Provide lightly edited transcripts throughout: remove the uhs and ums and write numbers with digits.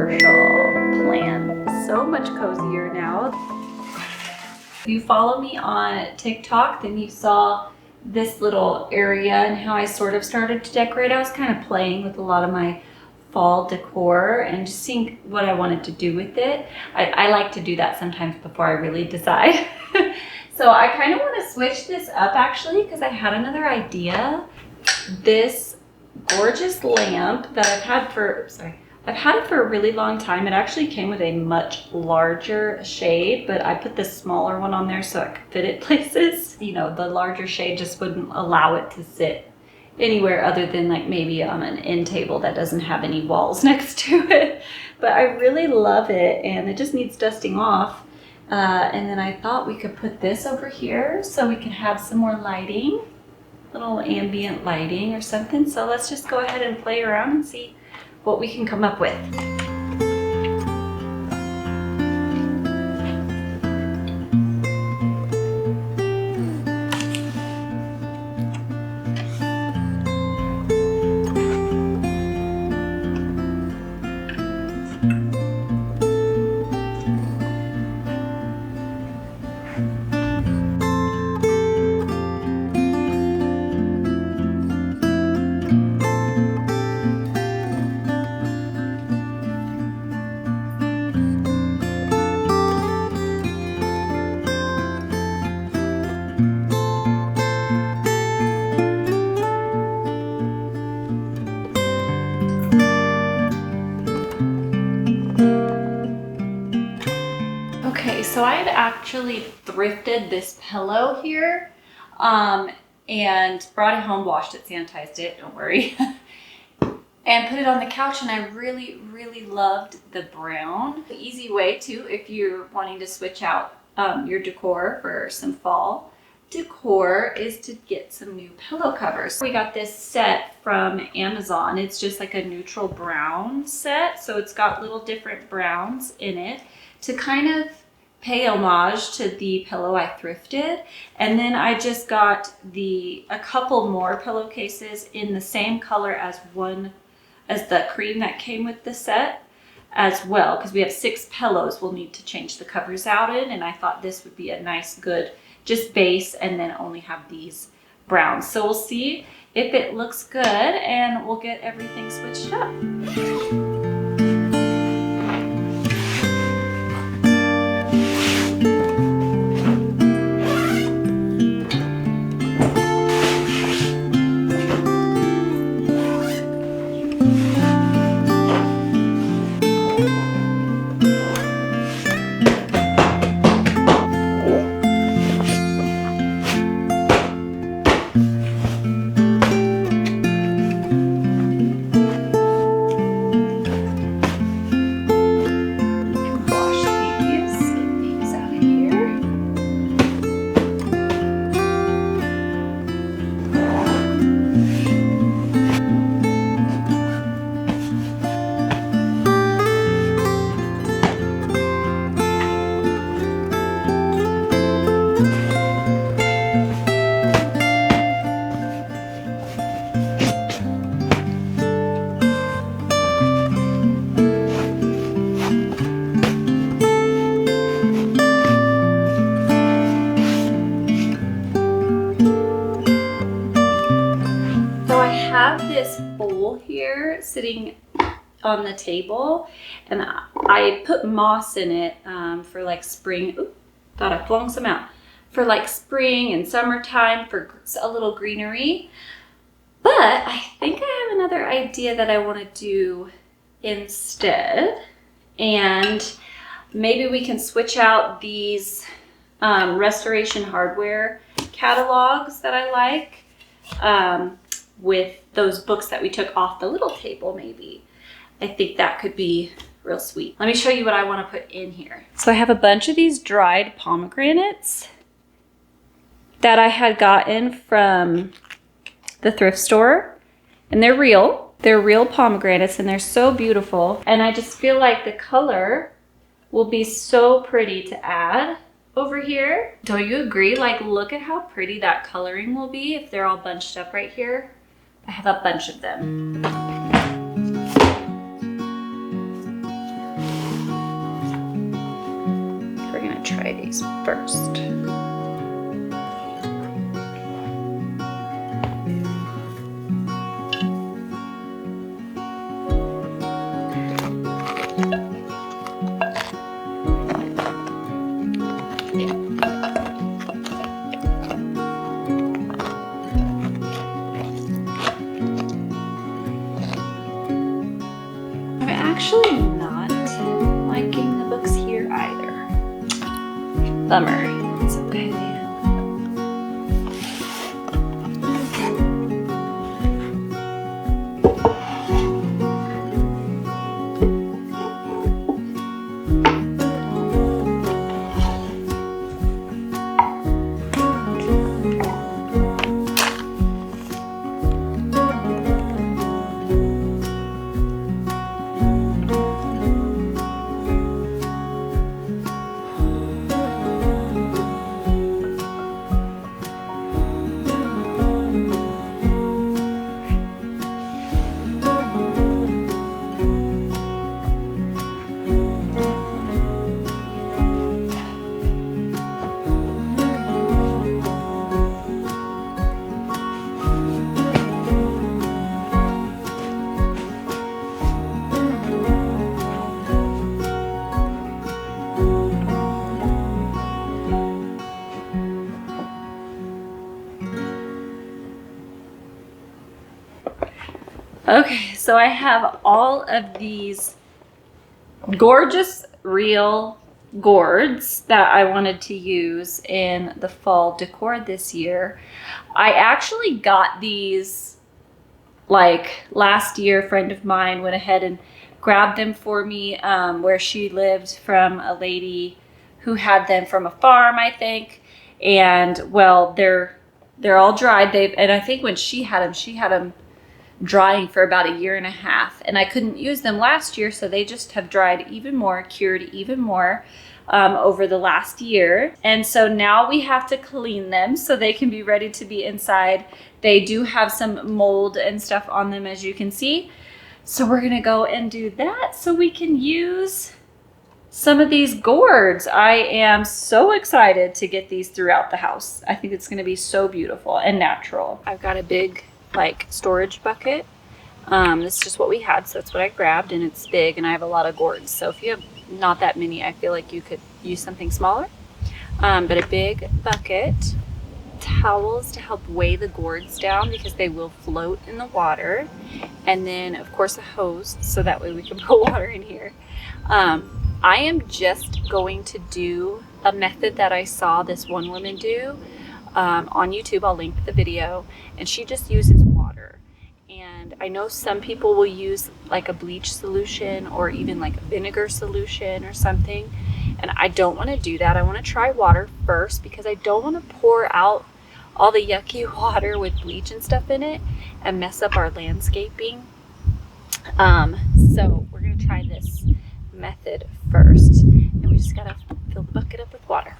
commercial plan. So much cozier now. If you follow me on TikTok, then you saw this little area and how I sort of started to decorate. I was kind of playing with a lot of my fall decor and just seeing what I wanted to do with it. I like to do that sometimes before I really decide. So I kind of want to switch this up actually because I had another idea. This gorgeous lamp that I've had for a really long time. It actually came with a much larger shade, but I put this smaller one on there so I could fit it places. You know, the larger shade just wouldn't allow it to sit anywhere other than like maybe on an end table that doesn't have any walls next to it. But I really love it and it just needs dusting off. And then I thought we could put this over here so we can have some more lighting, little ambient lighting or something. So let's just go ahead and play around and see what we can come up with. Okay, so I had actually thrifted this pillow here and brought it home, washed it, sanitized it, don't worry, and put it on the couch, and I really, really loved the brown. The easy way too, if you're wanting to switch out your decor for some fall decor, is to get some new pillow covers. We got this set from Amazon. It's just like a neutral brown set, so it's got little different browns in it to kind of pay homage to the pillow I thrifted. And then I just got a couple more pillowcases in the same color as the cream that came with the set as well, because we have 6 pillows we'll need to change the covers out in, and I thought this would be a nice good just base and then only have these browns. So we'll see if it looks good and we'll get everything switched up. This bowl here sitting on the table, and I put moss in it for like spring. Ooh, thought I flung some out. For like spring and summertime for a little greenery. But I think I have another idea that I want to do instead, and maybe we can switch out these Restoration Hardware catalogs that I like with those books that we took off the little table. Maybe I think that could be real sweet. Let me show you what I want to put in here. So I have a bunch of these dried pomegranates that I had gotten from the thrift store, and they're real pomegranates, and they're so beautiful, and I just feel like the color will be so pretty to add over here. Don't you agree? Like, look at how pretty that coloring will be if they're all bunched up right here. I have a bunch of them. try these first. I'm actually not liking the books here either. Bummer. It's okay. Okay, so I have all of these gorgeous real gourds that I wanted to use in the fall decor this year. I actually got these like last year. A friend of mine went ahead and grabbed them for me where she lived, from a lady who had them from a farm, I think. And well, they're all dried. And I think when she had them drying for about 1.5 years, and I couldn't use them last year, so they just have dried even more, cured even more over the last year. And so now we have to clean them so they can be ready to be inside. They do have some mold and stuff on them, as you can see. So we're gonna go and do that so we can use some of these gourds. I am so excited to get these throughout the house. I think it's gonna be so beautiful and natural. I've got a big like storage bucket. This is just what we had, so that's what I grabbed, and it's big, and I have a lot of gourds. So if you have not that many, I feel like you could use something smaller. But a big bucket, towels to help weigh the gourds down because they will float in the water, and then of course a hose so that way we can put water in here. I am just going to do a method that I saw this one woman do on YouTube. I'll link the video, and she just uses water. And I know some people will use like a bleach solution or even like a vinegar solution or something, and I don't want to do that. I want to try water first because I don't want to pour out all the yucky water with bleach and stuff in it and mess up our landscaping. So we're gonna try this method first, and we just gotta fill the bucket up with water.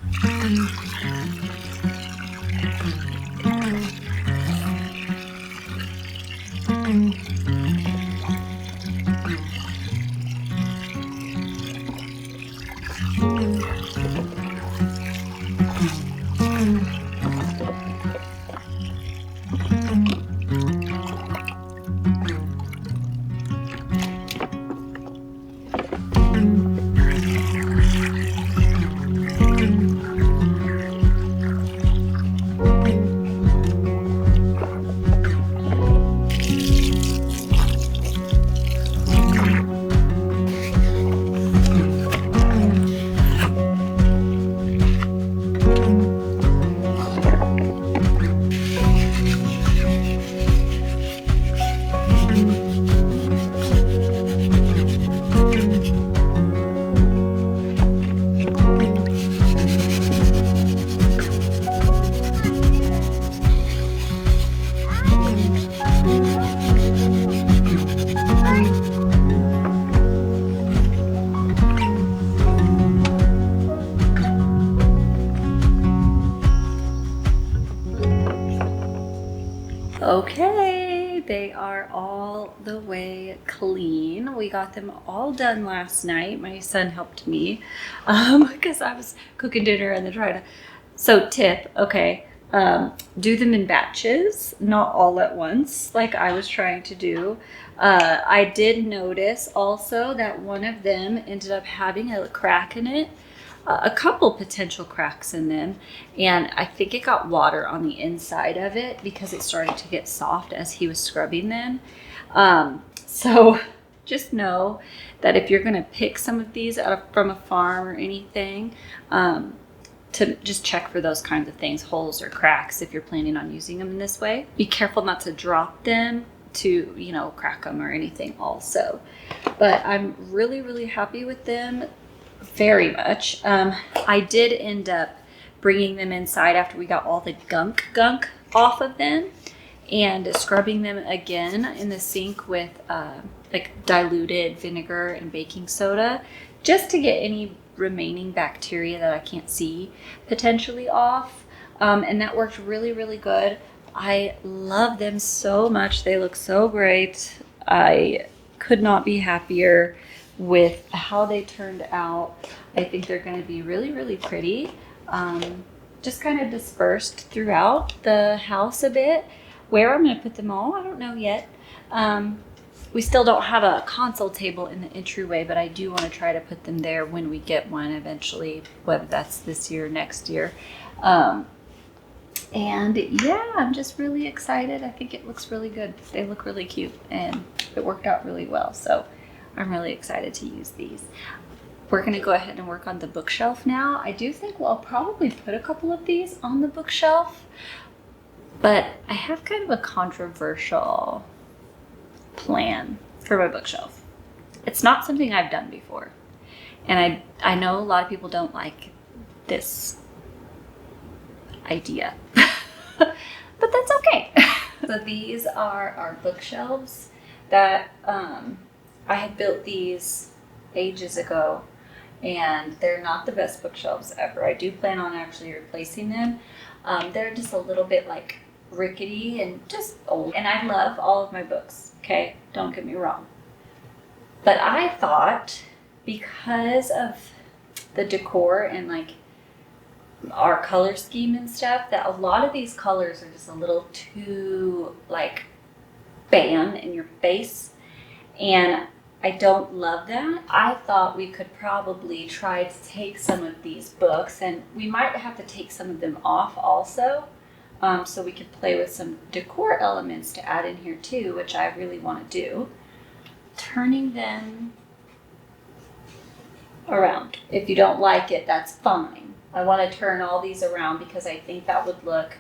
Okay, They are all the way clean. We got them all done last night. My son helped me because I was cooking dinner and then trying to. So tip, okay, do them in batches, not all at once, like I was trying to do. I did notice also that one of them ended up having a crack in it. A couple potential cracks in them, and I think it got water on the inside of it because it started to get soft as he was scrubbing them. So just know that if you're going to pick some of these from a farm or anything, to just check for those kinds of things, holes or cracks, if you're planning on using them in this way. Be careful not to drop them to, you know, crack them or anything also. But I'm really, really happy with them. Very much. I did end up bringing them inside after we got all the gunk off of them and scrubbing them again in the sink with like diluted vinegar and baking soda just to get any remaining bacteria that I can't see potentially off. And that worked really, really good. I love them so much. They look so great. I could not be happier with how they turned out. I think they're going to be really, really pretty. Just kind of dispersed throughout the house a bit. Where I'm going to put them all, I don't know yet. We still don't have a console table in the entryway, but I do want to try to put them there when we get one eventually, whether that's this year or next year. And yeah, I'm just really excited. I think it looks really good. They look really cute and it worked out really well. So I'm really excited to use these. We're going to go ahead and work on the bookshelf now. I do think we'll probably put a couple of these on the bookshelf, but I have kind of a controversial plan for my bookshelf. It's not something I've done before, and I know a lot of people don't like this idea, but that's okay. So these are our bookshelves that I had built these ages ago, and they're not the best bookshelves ever. I do plan on actually replacing them. They're just a little bit like rickety and just old. And I love all of my books, okay? Don't get me wrong. But I thought because of the decor and like our color scheme and stuff, that a lot of these colors are just a little too like bam in your face. And I don't love that. I thought we could probably try to take some of these books, and we might have to take some of them off also, so we could play with some decor elements to add in here too, which I really want to do. Turning them around. If you don't like it, that's fine. I want to turn all these around because I think that would look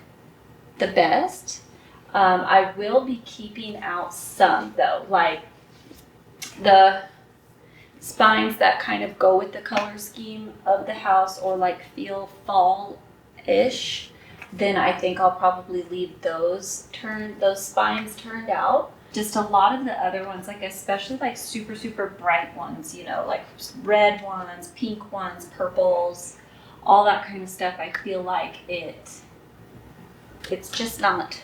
the best. I will be keeping out some though, like the spines that kind of go with the color scheme of the house or like feel fall-ish, then I think I'll probably leave those spines turned out. Just a lot of the other ones, like especially like super, super bright ones, you know, like red ones, pink ones, purples, all that kind of stuff. I feel like it's just not,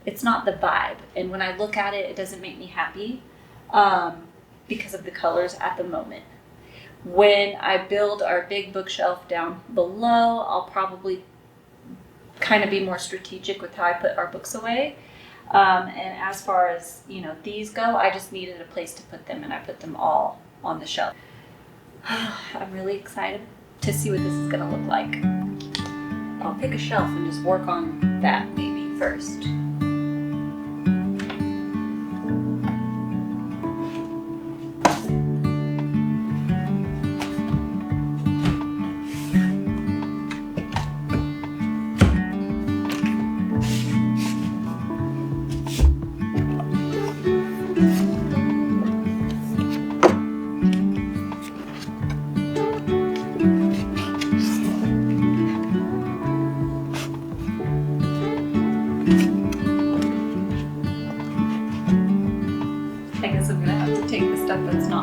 it's not the vibe. And when I look at it, it doesn't make me happy. Because of the colors at the moment. When I build our big bookshelf down below, I'll probably kind of be more strategic with how I put our books away. And as far as, you know, these go, I just needed a place to put them, and I put them all on the shelf. I'm really excited to see what this is going to look like. I'll pick a shelf and just work on that maybe first.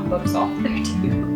Books off there too.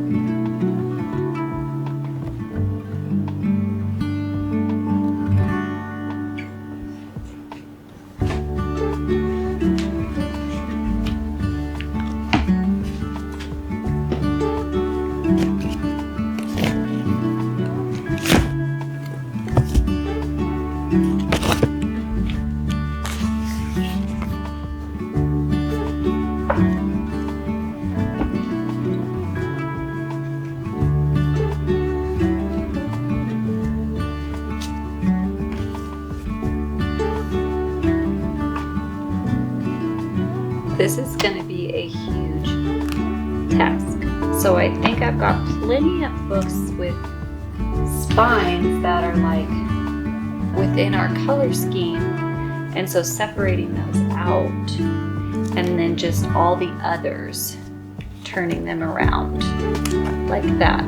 This is going to be a huge task. So I think I've got plenty of books with spines that are like within our color scheme. And so separating those out and then just all the others, turning them around like that.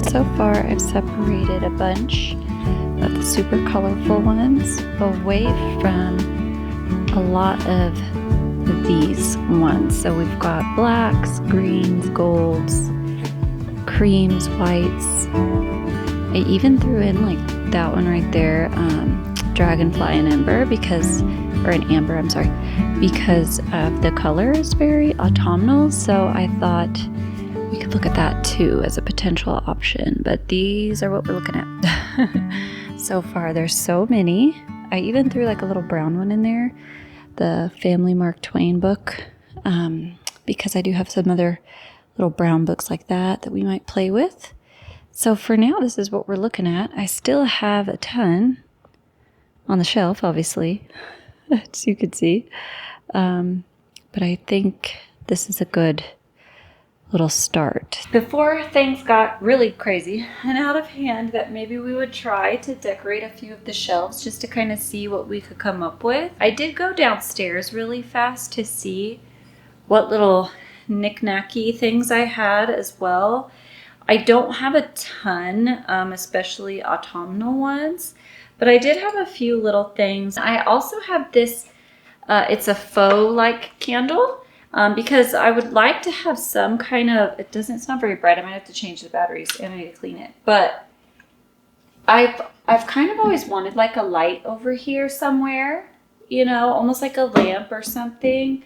So far, I've separated a bunch of the super colorful ones away from a lot of these ones. So we've got blacks, greens, golds, creams, whites. I even threw in like that one right there, dragonfly and amber, because the color is very autumnal. So I thought we could look at that too as a potential option, but these are what we're looking at. So far, there's so many. I even threw like a little brown one in there, the Family Mark Twain book, because I do have some other little brown books like that we might play with. So for now, this is what we're looking at. I still have a ton on the shelf, obviously, as you could see, but I think this is a good little start. Before things got really crazy and out of hand, that maybe we would try to decorate a few of the shelves just to kind of see what we could come up with. I did go downstairs really fast to see what little knick-knacky things I had as well. I don't have a ton, especially autumnal ones, but I did have a few little things. I also have this, it's a faux like candle. Because I would like to have some kind of, it's not very bright. I might have to change the batteries and I need to clean it. But I've kind of always wanted like a light over here somewhere, you know, almost like a lamp or something.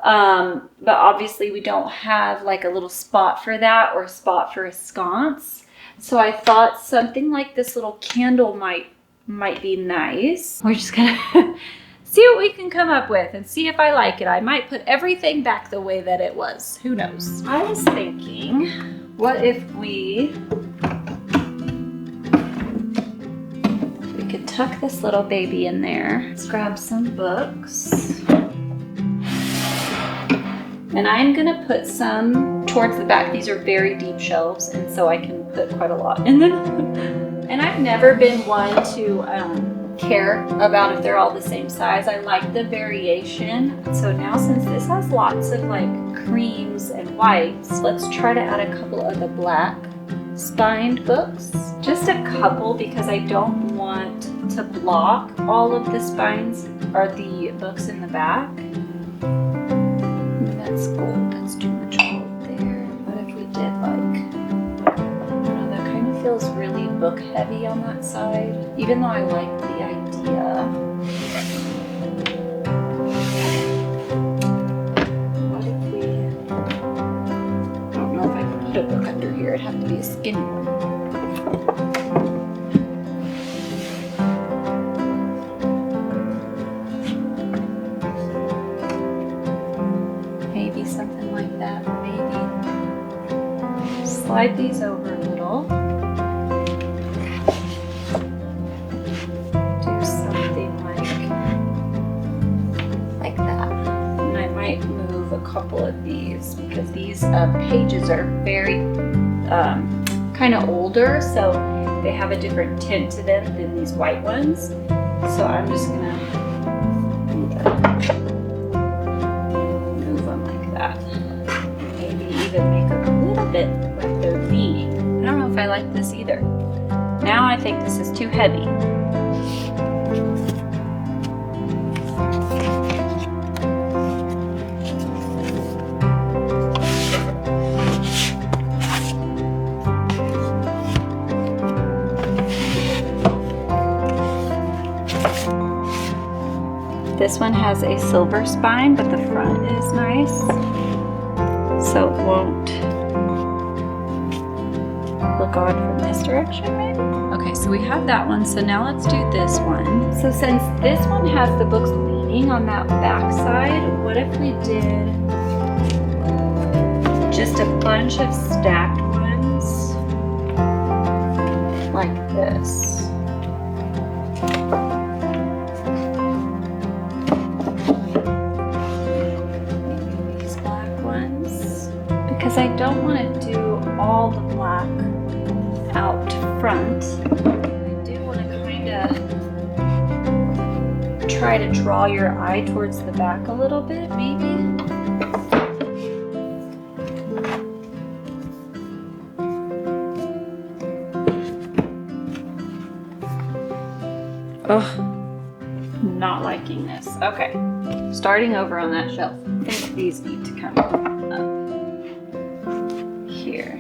But obviously we don't have like a little spot for that or a spot for a sconce. So I thought something like this little candle might be nice. We're just gonna see what we can come up with and see if I like it. I might put everything back the way that it was. Who knows? I was thinking, what if we could tuck this little baby in there. Let's grab some books. And I'm gonna put some towards the back. These are very deep shelves, and so I can put quite a lot in them. And I've never been one to care about if they're all the same size. I like the variation. So now, since this has lots of like creams and whites, let's try to add a couple of the black spined books. Just a couple, because I don't want to block all of the spines or the books in the back. That's gold. That's too much gold there. What if we did like, I don't know, that kind of feels really book heavy on that side, even though I like the idea. What if we, I don't know if I can put a book under here. It'd have to be a skinny one. Maybe something like that. Maybe slide these over a little. Do something like that. And I might move a couple of these because these pages are very kind of older, so they have a different tint to them than these white ones. So I'm just gonna move them like that. Maybe even make them a little bit like they're leaning. I don't know if I like this either. Now I think this is too heavy. This one has a silver spine, but the front is nice, so it won't look odd from this direction, maybe? Okay, so we have that one, so now let's do this one. So since this one has the books leaning on that back side, what if we did just a bunch of stacked ones like this? These black ones, because I don't want to do all the black out front. I do want to kind of try to draw your eye towards the back a little bit, maybe. Oh, not liking this. Okay, starting over on that shelf. I think these need to come up here.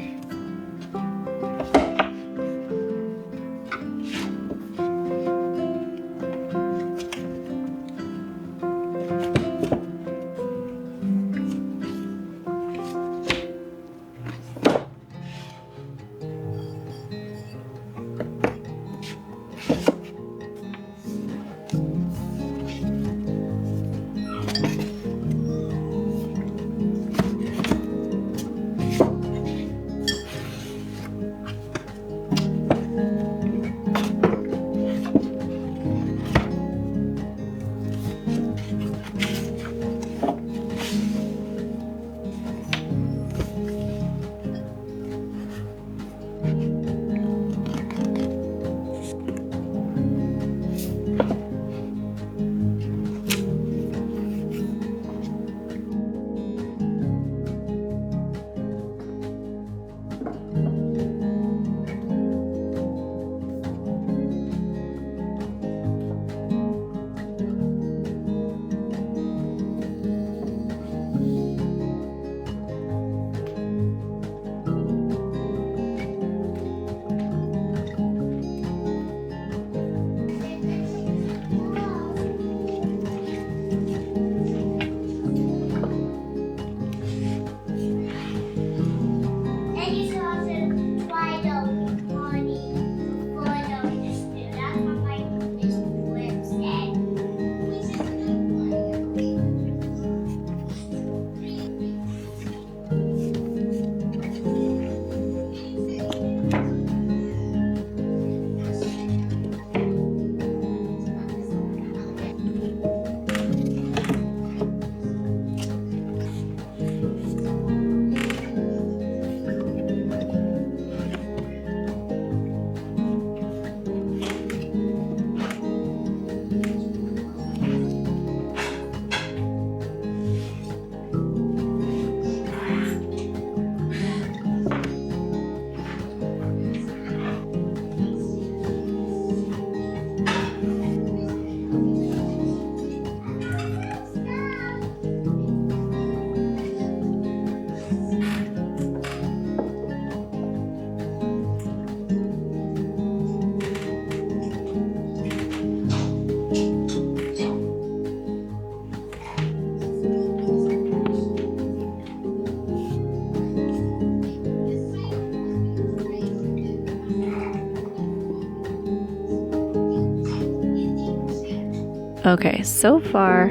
Okay, so far,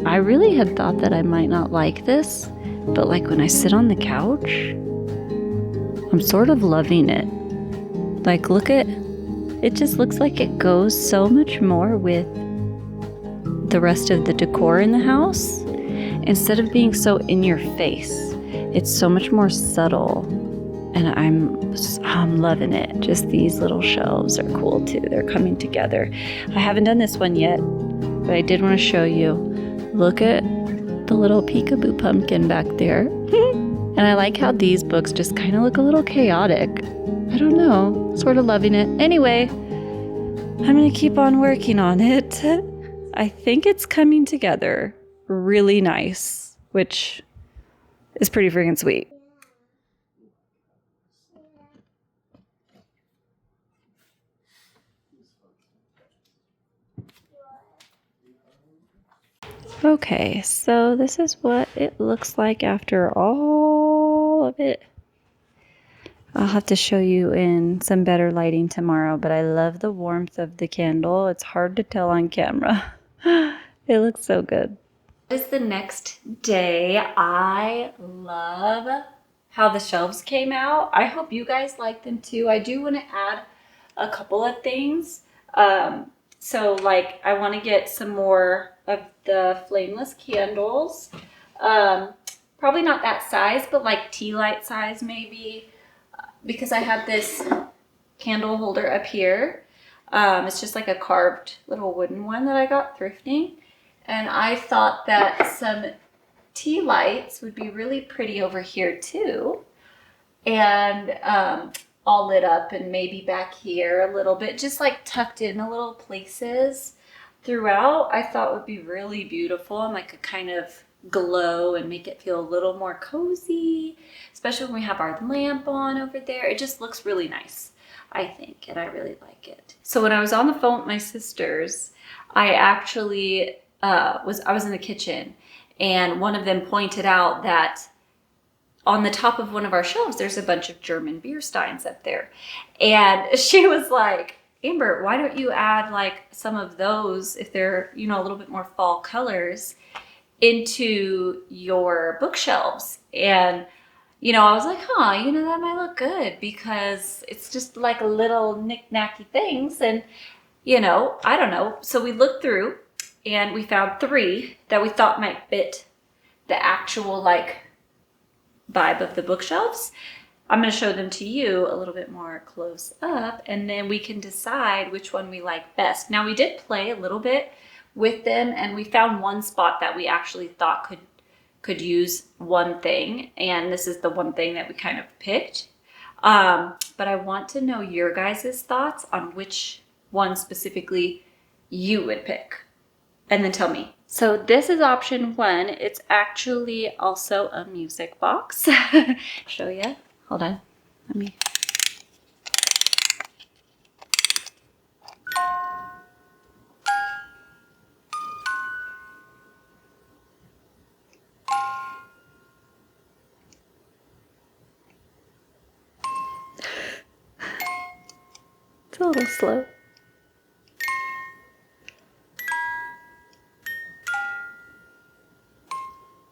I really had thought that I might not like this, but like when I sit on the couch, I'm sort of loving it. Like, look at, it just looks like it goes so much more with the rest of the decor in the house. Instead of being so in your face, it's so much more subtle, and I'm loving it. Just these little shelves are cool too. They're coming together. I haven't done this one yet, but I did want to show you. Look at the little peekaboo pumpkin back there. And I like how these books just kind of look a little chaotic. I don't know, sort of loving it. Anyway, I'm going to keep on working on it. I think it's coming together really nice, which is pretty freaking sweet. Okay, so this is what it looks like after all of it. I'll have to show you in some better lighting tomorrow, but I love the warmth of the candle. It's hard to tell on camera. It looks so good. This is the next day. I love how the shelves came out. I hope you guys like them too. I do want to add a couple of things. So like I want to get some more of the flameless candles. Probably not that size, but like tea light size maybe, because I have this candle holder up here. It's just like a carved little wooden one that I got thrifting. And I thought that some tea lights would be really pretty over here too. And all lit up, and maybe back here a little bit, just like tucked in a little places throughout, I thought would be really beautiful and like a kind of glow and make it feel a little more cozy, especially when we have our lamp on over there. It just looks really nice, I think, and I really like it. So when I was on the phone with my sisters, I actually I was in the kitchen, and one of them pointed out that on the top of one of our shelves, there's a bunch of German beer steins up there. And she was like, Amber, why don't you add like some of those, if they're, you know, a little bit more fall colors, into your bookshelves? And, you know, I was like, huh, you know, that might look good because it's just like little knick-knacky things. And, you know, I don't know. So we looked through and we found 3 that we thought might fit the actual like vibe of the bookshelves. I'm going to show them to you a little bit more close up, and then we can decide which one we like best. Now we did play a little bit with them, and we found one spot that we actually thought could use one thing, and this is the one thing that we kind of picked. But I want to know your guys' thoughts on which one specifically you would pick, and then tell me. So this is option 1. It's actually also a music box. Show you. Hold on. Let me. It's a little slow.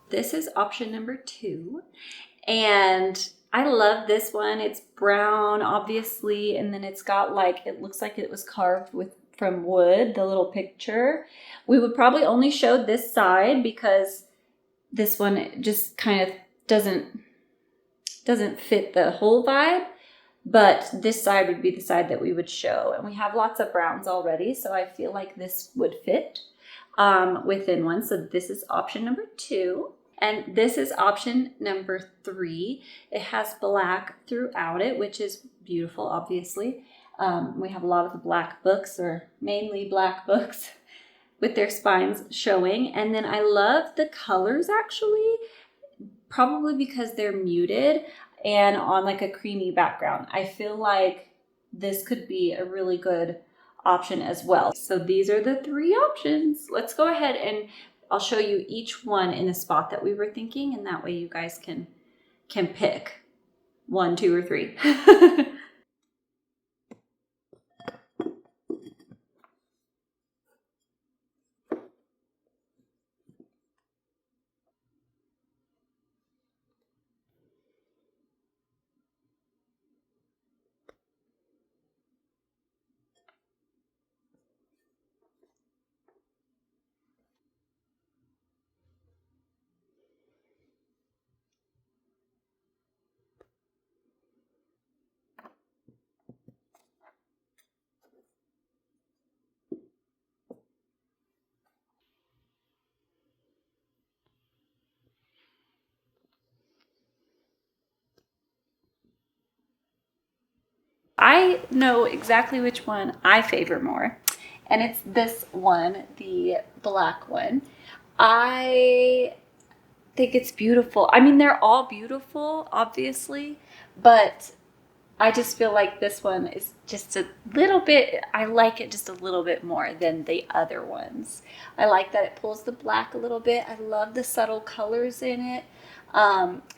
This is option number 2. And I love this one. It's brown, obviously, and then it's got like, it looks like it was carved from wood, the little picture. We would probably only show this side because this one just kind of doesn't fit the whole vibe. But this side would be the side that we would show. And we have lots of browns already, so I feel like this would fit within one. So this is option number 2. And this is option number 3. It has black throughout it, which is beautiful, obviously. We have a lot of the black books, or mainly black books, with their spines showing. And then I love the colors, actually, probably because they're muted and on like a creamy background. I feel like this could be a really good option as well. So these are the 3 options. Let's go ahead and I'll show you each one in the spot that we were thinking, and that way you guys can pick 1, 2, or 3. I know exactly which one I favor more, and it's this one, the black one. I think it's beautiful. I mean, they're all beautiful, obviously, but I just feel like this one is just a little bit, I like it just a little bit more than the other ones. I like that it pulls the black a little bit. I love the subtle colors in it.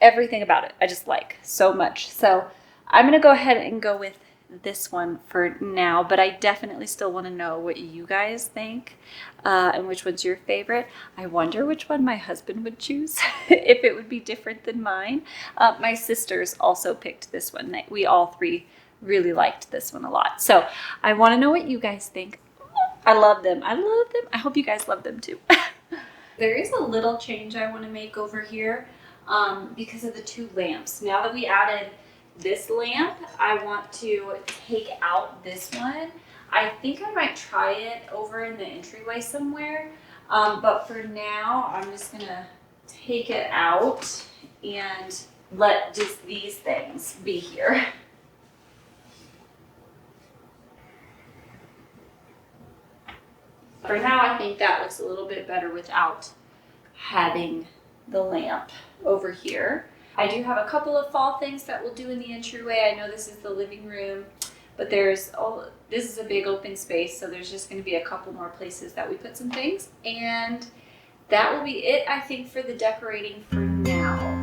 Everything about it I just like so much. So I'm going to go ahead and go with this one for now, but I definitely still want to know what you guys think and which one's your favorite. I wonder which one my husband would choose if it would be different than mine. My sisters also picked this one. We all three really liked this one a lot. So I want to know what you guys think. I love them. I love them. I hope you guys love them too. There is a little change I want to make over here because of the two lamps. Now that we added this lamp, I want to take out this one. I think I might try it over in the entryway somewhere, but for now I'm just gonna take it out and let just these things be here. For now, I think that looks a little bit better without having the lamp over here. I do have a couple of fall things that we'll do in the entryway. I know this is the living room, but this is a big open space, so there's just going to be a couple more places that we put some things, and that will be it, I think, for the decorating for now.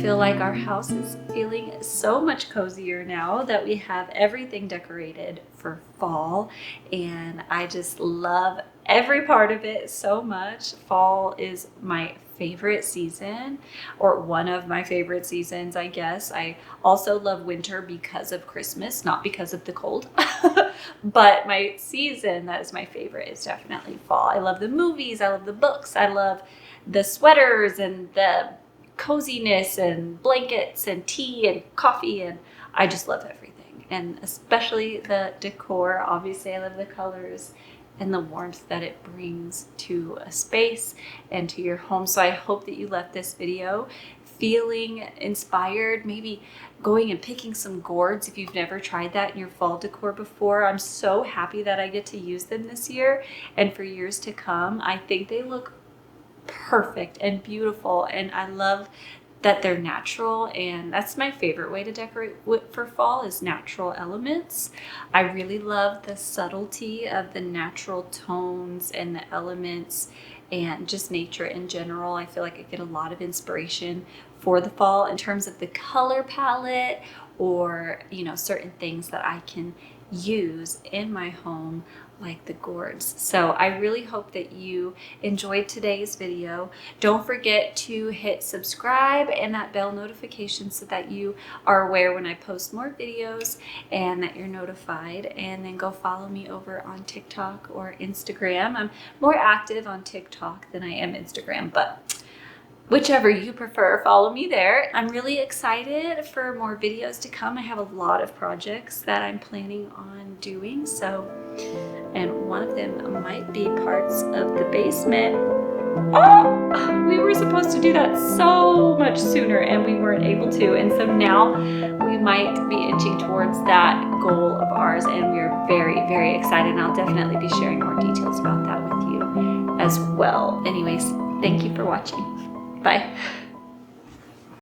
Feel like our house is feeling so much cozier now that we have everything decorated for fall, and I just love every part of it so much. Fall is my favorite season, or one of my favorite seasons, I guess. I also love winter because of Christmas, not because of the cold. But my season that is my favorite is definitely fall. I love the movies, I love the books, I love the sweaters and the coziness and blankets and tea and coffee, and I just love everything, and especially the decor. Obviously I love the colors and the warmth that it brings to a space and to your home. So I hope that you left this video feeling inspired, maybe going and picking some gourds if you've never tried that in your fall decor before. I'm so happy that I get to use them this year and for years to come. I think they look perfect and beautiful, and I love that they're natural, and that's my favorite way to decorate for fall is natural elements. I really love the subtlety of the natural tones and the elements and just nature in general. I feel like I get a lot of inspiration for the fall in terms of the color palette, or certain things that I can use in my home, like the gourds. So I really hope that you enjoyed today's video. Don't forget to hit subscribe and that bell notification so that you are aware when I post more videos and that you're notified. And then go follow me over on TikTok or Instagram. I'm more active on TikTok than I am Instagram, but whichever you prefer, follow me there. I'm really excited for more videos to come. I have a lot of projects that I'm planning on doing, and one of them might be parts of the basement. Oh, we were supposed to do that so much sooner and we weren't able to, and so now we might be inching towards that goal of ours, and we're very, very excited, and I'll definitely be sharing more details about that with you as well. Anyways, thank you for watching. Bye.